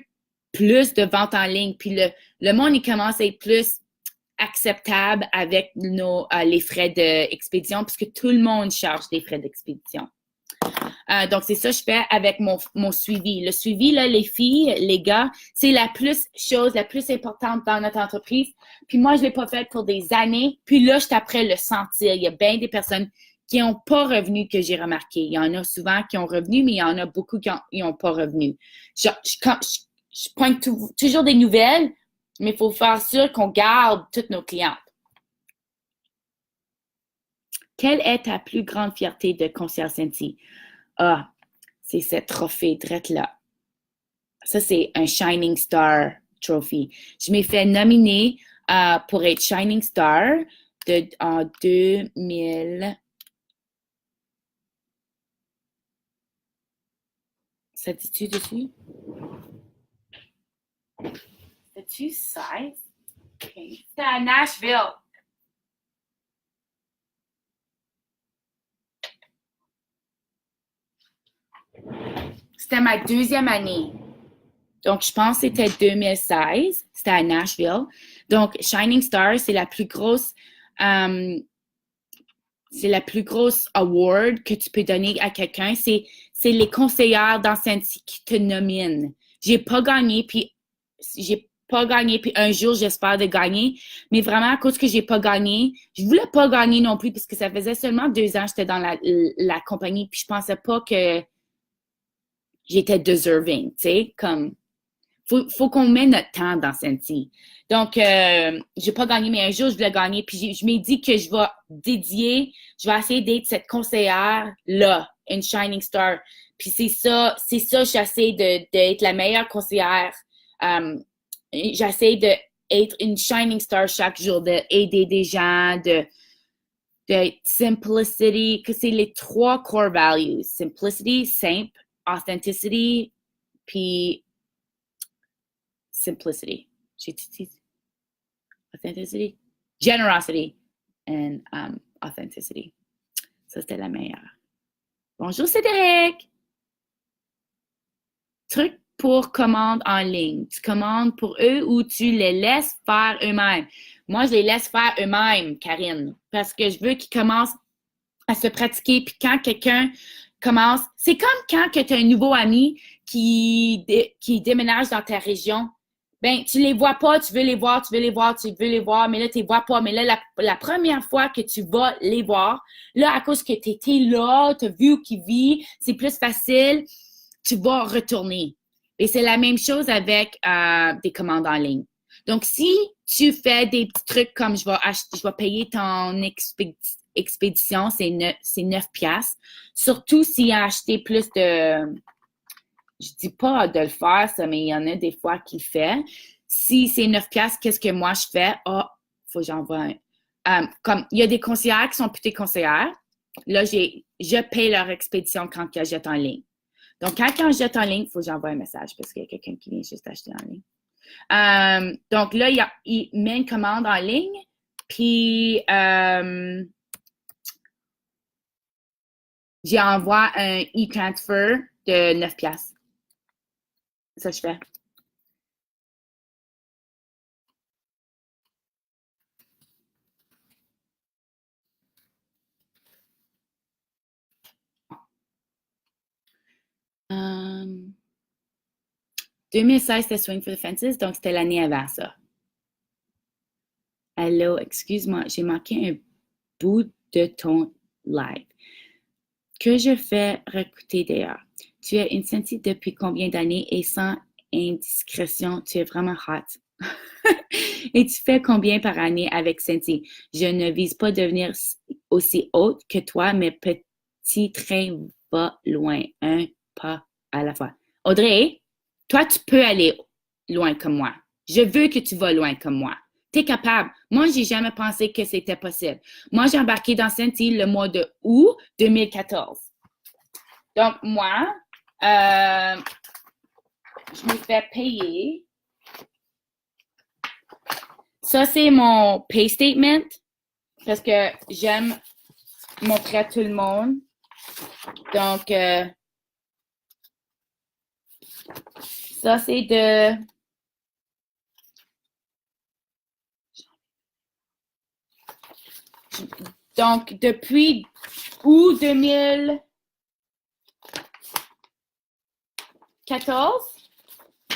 S1: plus de ventes en ligne. Puis le monde, il commence à être plus acceptable avec les frais d'expédition puisque tout le monde charge des frais d'expédition. Donc, c'est ça que je fais avec mon suivi. Le suivi, là, les filles, les gars, c'est la plus importante dans notre entreprise. Puis moi, je l'ai pas fait pour des années. Puis là, je t'apprends le sentir. Il y a bien des personnes qui n'ont pas revenu que j'ai remarqué. Il y en a souvent qui ont revenu, mais il y en a beaucoup qui n'ont pas revenu. Je pointe toujours des nouvelles, mais il faut faire sûr qu'on garde toutes nos clientes. Quelle est ta plus grande fierté de Concierge Senti? Ah, c'est ce trophée drette là. Ça, c'est un Shining Star Trophy. Je m'ai fait nominer pour être Shining Star en 2000. Ça dit-tu dessus? C'est-tu 16? Okay. C'était à Nashville. C'était ma deuxième année. Donc, je pense que c'était 2016. C'était à Nashville. Donc, Shining Star, c'est la plus grosse award que tu peux donner à quelqu'un. C'est les conseillères dans Senti qui te nominent. J'ai pas gagné, puis un jour, j'espère de gagner. Mais vraiment, à cause que j'ai pas gagné, je voulais pas gagner non plus, parce que ça faisait seulement 2 ans que j'étais dans la compagnie, puis je pensais pas que j'étais deserving, tu sais, comme faut qu'on mette notre temps dans Senti. Donc, j'ai pas gagné, mais un jour, je voulais gagner. Puis je m'ai dit que je vais essayer d'être cette conseillère-là, une Shining Star. Puis c'est ça, j'essaie d'être la meilleure conseillère. J'essaie d'être une Shining Star chaque jour, d'aider des gens, de simplicity, que c'est les 3 core values. Simplicity, simple, authenticity, puis simplicity. Authenticity, generosity, and authenticity. Ça, c'était la meilleure. Bonjour, Cédric! Truc pour commande en ligne. Tu commandes pour eux ou tu les laisses faire eux-mêmes? Moi, je les laisse faire eux-mêmes, Karine, parce que je veux qu'ils commencent à se pratiquer. Puis quand quelqu'un commence... C'est comme quand tu as un nouveau ami qui déménage dans ta région. Ben, tu les vois pas, tu veux les voir, mais là, tu les vois pas. Mais là, la première fois que tu vas les voir, là, à cause que tu étais là, tu as vu qui vit, c'est plus facile, tu vas retourner. Et c'est la même chose avec des commandes en ligne. Donc, si tu fais des petits trucs comme je vais payer ton expédition, c'est 9 piastres. Surtout s'il a acheté plus de... Je dis pas de le faire, ça, mais il y en a des fois qui le fait. Si c'est 9 piastres, qu'est-ce que moi je fais? Faut que j'envoie un. Comme il y a des conseillères qui sont plus des conseillères. là, je paye leur expédition quand ils jettent en ligne. Donc, quand ils jettent en ligne, il faut que j'envoie un message parce qu'il y a quelqu'un qui vient juste acheter en ligne. Donc là, il met une commande en ligne, puis j'envoie un e-transfer de 9 piastres. Ça, je fais. Um, 2016, c'était Swing for the Fences, donc c'était l'année avant ça. Allô, excuse-moi, j'ai manqué un bout de ton live. Que je fais recruter d'ailleurs. Tu es incentive depuis combien d'années et sans indiscrétion, tu es vraiment hot. Et tu fais combien par année avec Cindy? Je ne vise pas devenir aussi haute que toi, mais petit train va loin, un pas à la fois. Audrey, toi, tu peux aller loin comme moi. Je veux que tu vas loin comme moi. Tu es capable. Moi, j'ai jamais pensé que c'était possible. Moi, j'ai embarqué dans Cindy le mois de août 2014. Donc, moi, je me fais payer. Ça, c'est mon pay statement parce que j'aime montrer à tout le monde. Donc, ça, c'est de... Donc, depuis août 2014,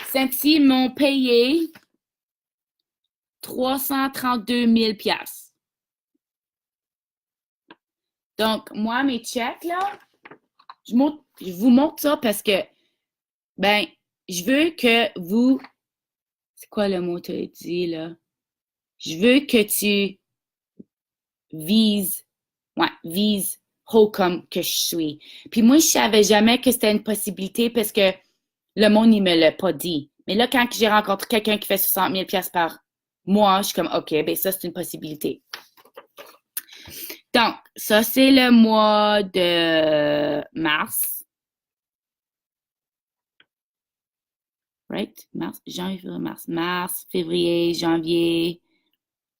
S1: Cindy m'ont payé 332 000 piastres. Donc, moi, mes chèques, là, je vous montre ça parce que, ben, je veux que vous... C'est quoi le mot que tu as dit, là? Je veux que tu vise haut comme que je suis. Puis moi, je savais jamais que c'était une possibilité parce que le monde, il me l'a pas dit. Mais là, quand j'ai rencontré quelqu'un qui fait 60 000 piastres par mois, je suis comme, OK, ben ça, c'est une possibilité. Donc, ça, c'est le mois de mars. Right? Mars, février, janvier,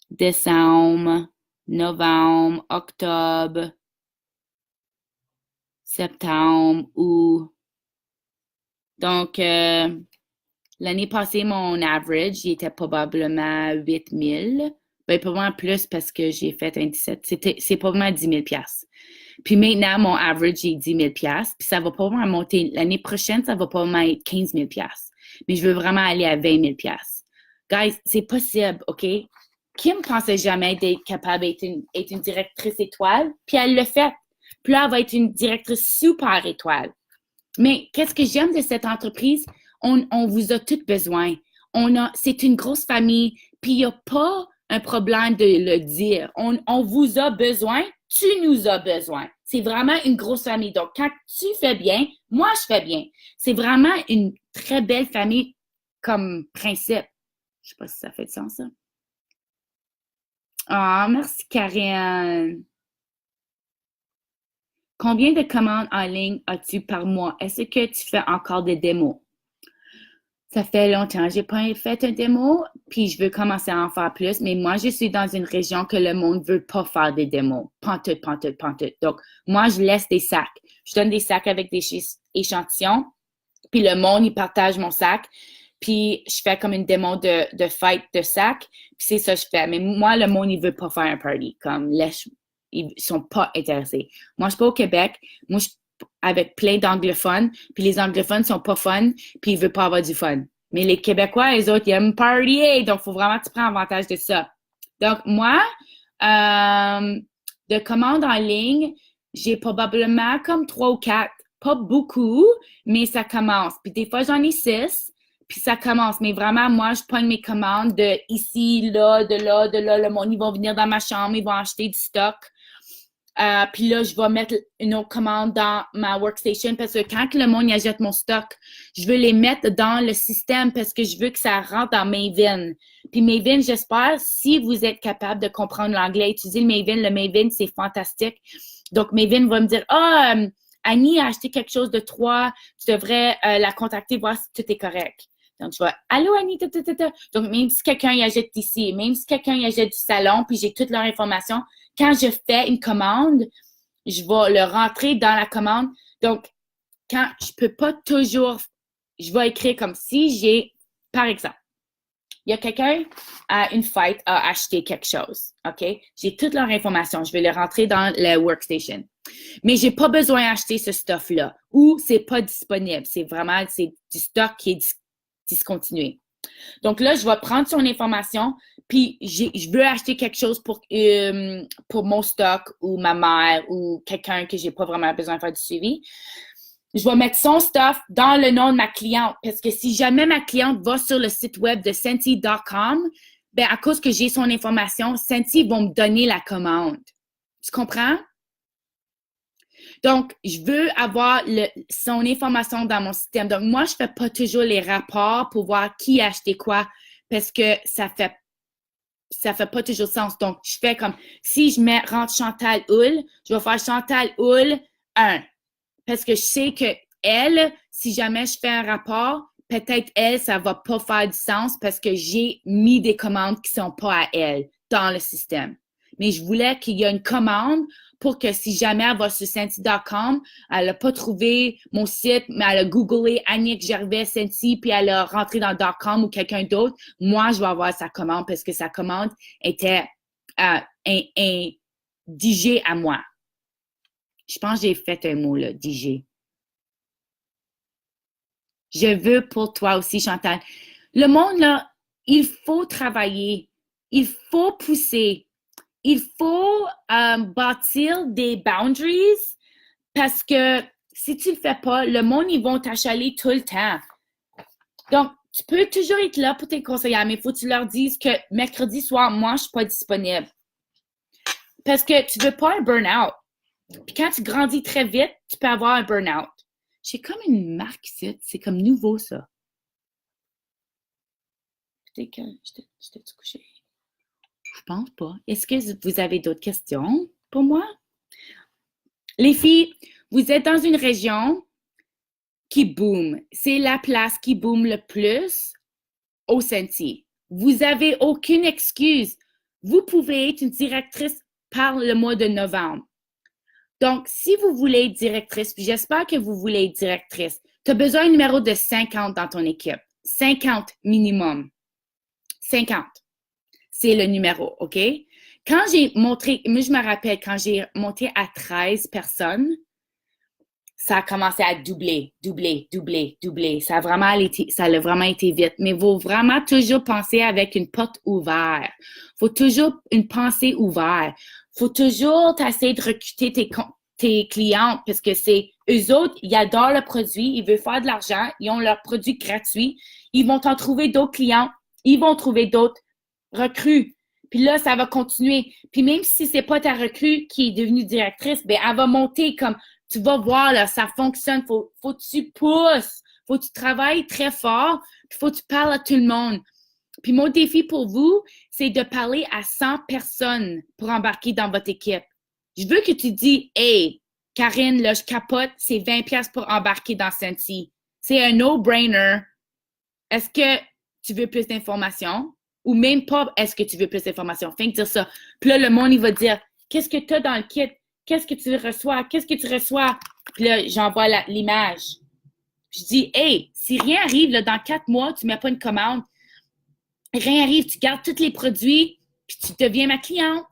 S1: décembre, novembre, octobre, septembre, août. Donc, l'année passée, mon average, il était probablement 8 000. Ben, probablement plus parce que j'ai fait un 17. C'est probablement 10 000 piastres. Puis maintenant, mon average est 10 000 piastres. Puis ça va probablement monter. L'année prochaine, ça va probablement être 15 000 piastres. Mais je veux vraiment aller à 20 000 piastres. Guys, c'est possible, OK? Kim pensait jamais d'être capable d'être une directrice étoile, puis elle le fait. Puis là, elle va être une directrice super étoile. Mais qu'est-ce que j'aime de cette entreprise? On vous a toutes besoin. C'est une grosse famille, puis il n'y a pas un problème de le dire. On vous a besoin, tu nous as besoin. C'est vraiment une grosse famille. Donc, quand tu fais bien, moi, je fais bien. C'est vraiment une très belle famille comme principe. Je sais pas si ça fait du sens, ça. Ah, merci, Karen. Combien de commandes en ligne as-tu par mois? Est-ce que tu fais encore des démos? Ça fait longtemps. J'ai pas fait un démo, puis je veux commencer à en faire plus. Mais moi, je suis dans une région que le monde veut pas faire des démos. Pantoute. Donc, moi, je laisse des sacs. Je donne des sacs avec des échantillons. Puis le monde, il partage mon sac. Puis je fais comme une démo de fête de sac. Puis c'est ça que je fais. Mais moi, le monde, il veut pas faire un party. Comme, ils sont pas intéressés. Moi, je suis pas au Québec. Moi, je avec plein d'anglophones, puis les anglophones sont pas fun, puis ils veulent pas avoir du fun. Mais les Québécois, les autres, ils aiment partyer, donc il faut vraiment que tu prends avantage de ça. Donc, moi, de commandes en ligne, j'ai probablement comme 3 ou 4. Pas beaucoup, mais ça commence. Puis des fois, j'en ai 6, puis ça commence. Mais vraiment, moi, je prends mes commandes de ici, là, de là, de là. Le monde, ils vont venir dans ma chambre, ils vont acheter du stock. Puis là, je vais mettre une autre commande dans ma workstation parce que quand le monde y achète mon stock, je veux les mettre dans le système parce que je veux que ça rentre dans Maven. Puis Maven, j'espère, si vous êtes capable de comprendre l'anglais, utiliser le Maven. Le Maven, c'est fantastique. Donc, Maven va me dire, Annie a acheté quelque chose de 3, tu devrais la contacter, voir si tout est correct. Donc, je vais, allô Annie, Donc, même si quelqu'un y achète ici, même si quelqu'un y achète du salon, puis j'ai toutes leurs informations, quand je fais une commande, je vais le rentrer dans la commande. Donc, quand je peux pas toujours, je vais écrire comme si j'ai, par exemple, il y a quelqu'un à une fête a acheté quelque chose, OK? J'ai toutes leurs informations. Je vais le rentrer dans la workstation. Mais j'ai pas besoin d'acheter ce stuff-là ou c'est pas disponible. C'est vraiment, c'est du stock qui est discontinué. Donc là, je vais prendre son information, puis je veux acheter quelque chose pour mon stock ou ma mère ou quelqu'un que j'ai pas vraiment besoin de faire du suivi. Je vais mettre son stuff dans le nom de ma cliente parce que si jamais ma cliente va sur le site web de Scentsy.com, ben à cause que j'ai son information, Scentsy vont me donner la commande. Tu comprends? Donc, je veux avoir son information dans mon système. Donc, moi, je fais pas toujours les rapports pour voir qui a acheté quoi parce que ça fait pas toujours sens. Donc, je fais comme, si je rentre Chantal Hull, je vais faire Chantal Hull 1. Parce que je sais que elle, si jamais je fais un rapport, peut-être elle, ça va pas faire du sens parce que j'ai mis des commandes qui sont pas à elle dans le système. Mais je voulais qu'il y ait une commande pour que si jamais elle va sur Scentsy.com, elle n'a pas trouvé mon site, mais elle a googlé Annick Gervais Scentsy, puis elle a rentré dans .com ou quelqu'un d'autre, moi, je vais avoir sa commande parce que sa commande était digée à moi. Je pense que j'ai fait un mot, là, DJ. Je veux pour toi aussi, Chantal. Le monde, là, il faut travailler. Il faut pousser. Il faut bâtir des boundaries parce que si tu le fais pas, le monde, ils vont t'achaler tout le temps. Donc, tu peux toujours être là pour tes conseillers, mais il faut que tu leur dises que mercredi soir, moi, je suis pas disponible. Parce que tu veux pas un burn-out. Puis quand tu grandis très vite, tu peux avoir un burn-out. J'ai comme une marque ici. C'est comme nouveau, ça. Peut-être que j'étais couchée. Je pense pas. Est-ce que vous avez d'autres questions pour moi? Les filles, vous êtes dans une région qui boom. C'est la place qui boom le plus au Scentsy. Vous n'avez aucune excuse. Vous pouvez être une directrice par le mois de novembre. Donc, si vous voulez être directrice, puis j'espère que vous voulez être directrice, tu as besoin d'un numéro de 50 dans ton équipe. 50 minimum. 50. C'est le numéro, OK? Quand j'ai montré, moi je me rappelle, quand j'ai monté à 13 personnes, ça a commencé à doubler. Ça a vraiment été vite. Mais il faut vraiment toujours penser avec une porte ouverte. Il faut toujours une pensée ouverte. Il faut toujours essayer de recruter tes clients parce que c'est eux autres, ils adorent le produit, ils veulent faire de l'argent, ils ont leur produit gratuit, ils vont en trouver d'autres clients, ils vont trouver d'autres recrues. Puis là, ça va continuer. Puis même si c'est pas ta recrue qui est devenue directrice, ben elle va monter comme tu vas voir, là, ça fonctionne. Faut que tu pousses. Faut que tu travailles très fort. Puis faut que tu parles à tout le monde. Puis mon défi pour vous, c'est de parler à 100 personnes pour embarquer dans votre équipe. Je veux que tu dis, hey, Karine, là, je capote, c'est 20$ pour embarquer dans Scentsy. C'est un no-brainer. Est-ce que tu veux plus d'informations? Ou même pas, est-ce que tu veux plus d'informations? Fin de dire ça. Puis là, le monde, il va dire, qu'est-ce que tu as dans le kit? Qu'est-ce que tu reçois? Qu'est-ce que tu reçois? Puis là, j'envoie l'image. Je dis, hey, si rien arrive, là, dans 4 mois, tu ne mets pas une commande, rien arrive, tu gardes tous les produits, puis tu deviens ma cliente.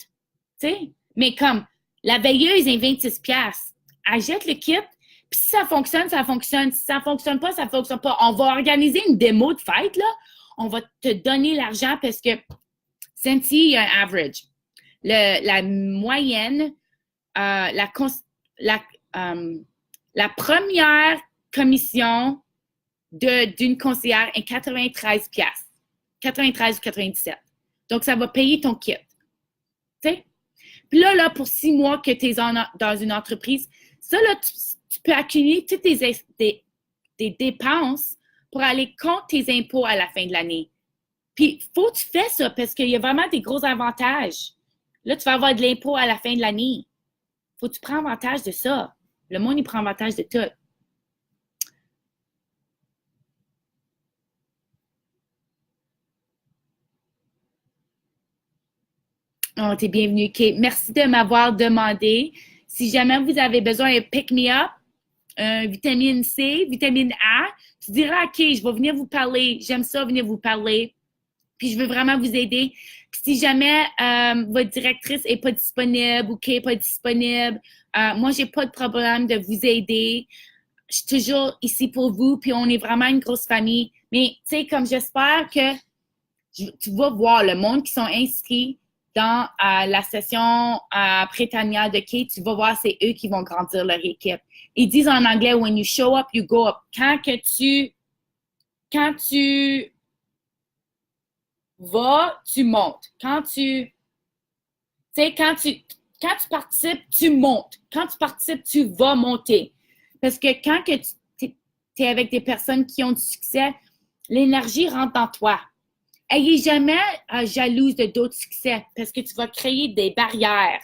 S1: Tu sais? Mais comme, la veilleuse est 26$. Elle jette le kit, puis si ça fonctionne, ça fonctionne. Si ça ne fonctionne pas, ça ne fonctionne pas. On va organiser une démo de fête, là. On va te donner l'argent parce que Scentsy, il y a un average. La moyenne, la première commission d'une conseillère est 93$. 93 ou 97. Donc, ça va payer ton kit. Tu sais? Puis là, pour 6 mois que tu es dans une entreprise, ça, là, tu peux accumuler toutes tes dépenses pour aller contre tes impôts à la fin de l'année. Puis, il faut que tu fasses ça parce qu'il y a vraiment des gros avantages. Là, tu vas avoir de l'impôt à la fin de l'année. Faut que tu prends avantage de ça. Le monde, il prend avantage de tout. Oh, t'es bienvenue, Kate. Merci de m'avoir demandé. Si jamais vous avez besoin d'un pick-me-up, vitamine C, vitamine A, tu diras, OK, je vais venir vous parler. J'aime ça, venir vous parler. Puis je veux vraiment vous aider. Puis si jamais votre directrice est pas disponible ou Kate n'est pas disponible, moi, j'ai pas de problème de vous aider. Je suis toujours ici pour vous, puis on est vraiment une grosse famille. Mais, tu sais, comme j'espère que tu vas voir le monde qui sont inscrits dans la session Prétania de Kate, tu vas voir, c'est eux qui vont grandir leur équipe. Ils disent en anglais, when you show up, you go up. Quand tu vas, tu montes. Quand tu participes, tu montes. Quand tu participes, tu vas monter. Parce que quand tu es avec des personnes qui ont du succès, l'énergie rentre en toi. Ayez jamais jalouse de d'autres succès parce que tu vas créer des barrières.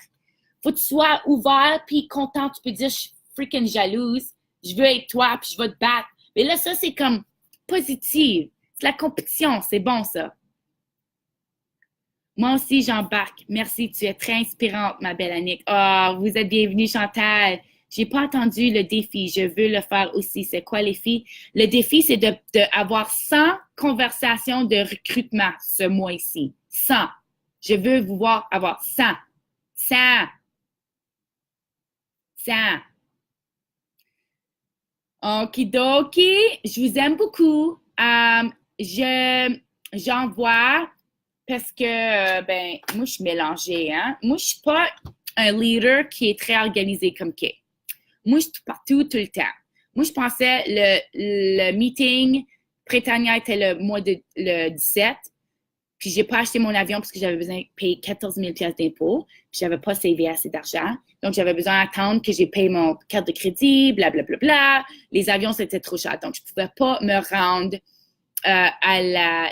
S1: Faut que tu sois ouvert puis content. Tu peux dire, je suis freaking jalouse. Je veux être toi puis je vais te battre. Mais là, ça, c'est comme positif. C'est la compétition. C'est bon, ça. Moi aussi, j'embarque. Merci. Tu es très inspirante, ma belle Annick. Oh, vous êtes bienvenue, Chantal. J'ai pas entendu le défi. Je veux le faire aussi. C'est quoi les filles? Le défi, c'est d'avoir 100 conversations de recrutement ce mois-ci. 100. Je veux vous voir avoir 100. 100. 100. Okidoki. Je vous aime beaucoup. J'envoie parce que, moi, je suis mélangée, hein. Moi, je suis pas un leader qui est très organisé comme Kay. Moi, je suis partout, tout le temps. Moi, je pensais le meeting Prétania était le 17, puis j'ai pas acheté mon avion parce que j'avais besoin de payer 14 000 $ d'impôts, puis j'avais pas sauvé assez d'argent. Donc, j'avais besoin d'attendre que j'ai payé mon carte de crédit, blablabla. Bla, bla, bla. Les avions, c'était trop cher. Donc, je pouvais pas me rendre à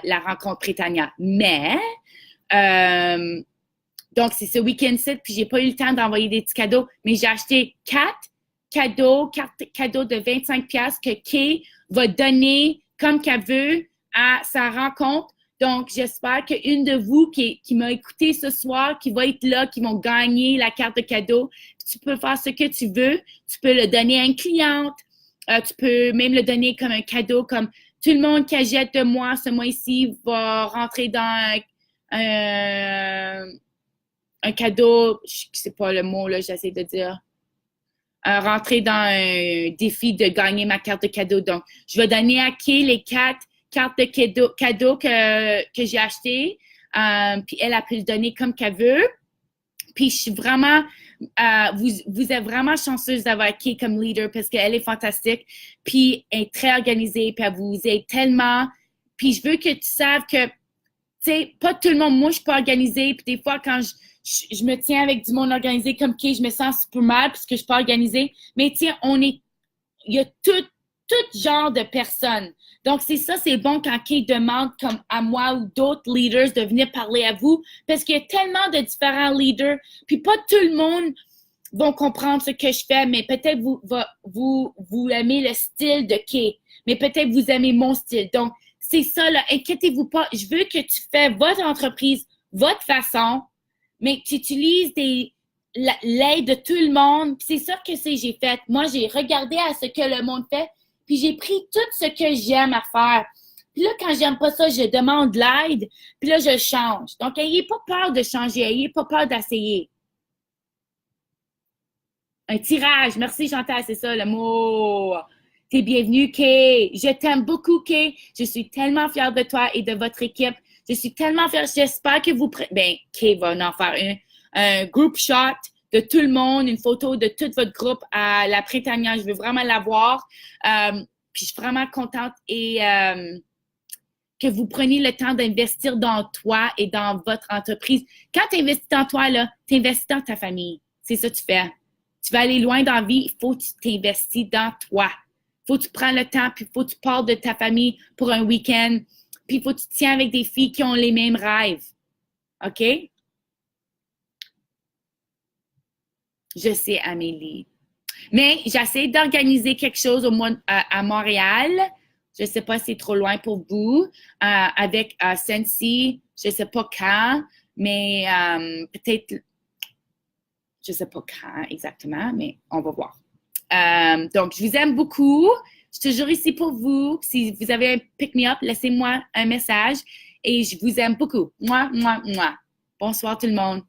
S1: la rencontre Prétania. Mais, donc, c'est ce week-end-ci, puis j'ai pas eu le temps d'envoyer des petits cadeaux, mais j'ai acheté 4 cadeaux de 25 $ que Kay va donner comme qu'elle veut à sa rencontre. Donc, j'espère qu'une de vous qui m'a écouté ce soir, qui va être là, qui vont gagner la carte de cadeau, tu peux faire ce que tu veux. Tu peux le donner à une cliente. Tu peux même le donner comme un cadeau, comme tout le monde qui achète de moi ce mois-ci va rentrer dans un cadeau, je sais pas le mot, là, j'essaie de dire. Rentrer dans un défi de gagner ma carte de cadeau. Donc, je vais donner à Kay les 4 cartes de cadeau que j'ai achetées. Puis elle a pu le donner comme qu'elle veut. Puis je suis vraiment, vous êtes vraiment chanceuse d'avoir Kay comme leader parce qu'elle est fantastique. Puis elle est très organisée. Puis elle vous aide tellement. Puis je veux que tu saches que, tu sais, pas tout le monde, moi je suis pas organisée. Puis des fois, quand je me tiens avec du monde organisé comme Kay, je me sens super mal parce que je suis pas organisée. Mais tiens, il y a tout genre de personnes. Donc, c'est ça, c'est bon quand Kay demande comme à moi ou d'autres leaders de venir parler à vous parce qu'il y a tellement de différents leaders. Puis pas tout le monde va comprendre ce que je fais, mais peut-être vous aimez le style de Kay, mais peut-être vous aimez mon style. Donc, c'est ça, là, inquiétez-vous pas. Je veux que tu fais votre entreprise, votre façon, mais que tu utilises l'aide de tout le monde. Puis c'est ça que j'ai fait. Moi, j'ai regardé à ce que le monde fait, puis j'ai pris tout ce que j'aime à faire. Puis là, quand j'aime pas ça, je demande l'aide, puis là, je change. Donc, ayez pas peur de changer, ayez pas peur d'essayer. Un tirage. Merci, Chantal, c'est ça le mot. T'es bienvenue, Kay. Je t'aime beaucoup, Kay. Je suis tellement fière de toi et de votre équipe. Je suis tellement fière. J'espère que Kay va en faire un group shot de tout le monde, une photo de tout votre groupe à la Prétania. Je veux vraiment la voir. Puis je suis vraiment contente et que vous preniez le temps d'investir dans toi et dans votre entreprise. Quand tu investis dans toi, là, tu investis dans ta famille. C'est ça que tu fais. Tu vas aller loin dans la vie, il faut que tu t'investis dans toi. Il faut que tu prends le temps, puis il faut que tu parles de ta famille pour un week-end, puis il faut que tu te tiens avec des filles qui ont les mêmes rêves. OK? Je sais, Amélie. Mais j'essaie d'organiser quelque chose à Montréal. Je ne sais pas si c'est trop loin pour vous. Avec Sensi, je ne sais pas quand, mais peut-être, je ne sais pas quand exactement, mais on va voir. Donc, je vous aime beaucoup. Je suis toujours ici pour vous. Si vous avez un pick-me-up, laissez-moi un message et je vous aime beaucoup. Moi, moi, moi. Bonsoir tout le monde.